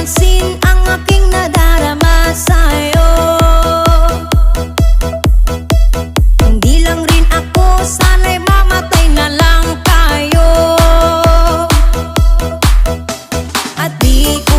pansin ang aking nadarama sa'yo. Hindi lang rin ako, sana'y mamatay na lang tayo. At di ko